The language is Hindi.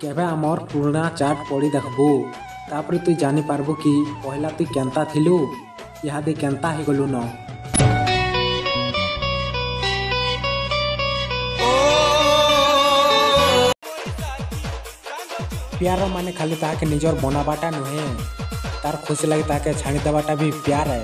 केबे आमर पुराना चाट पढ़ी देखबू तापर तु जानी पारबू कि पहला तु केंता थिलु इहादे केंता हे गलु न। प्यार माने खाली ताके निजर बनाबाटा नुहे तार खुशी लगे ताके छाणी देवाटा भी प्यार है।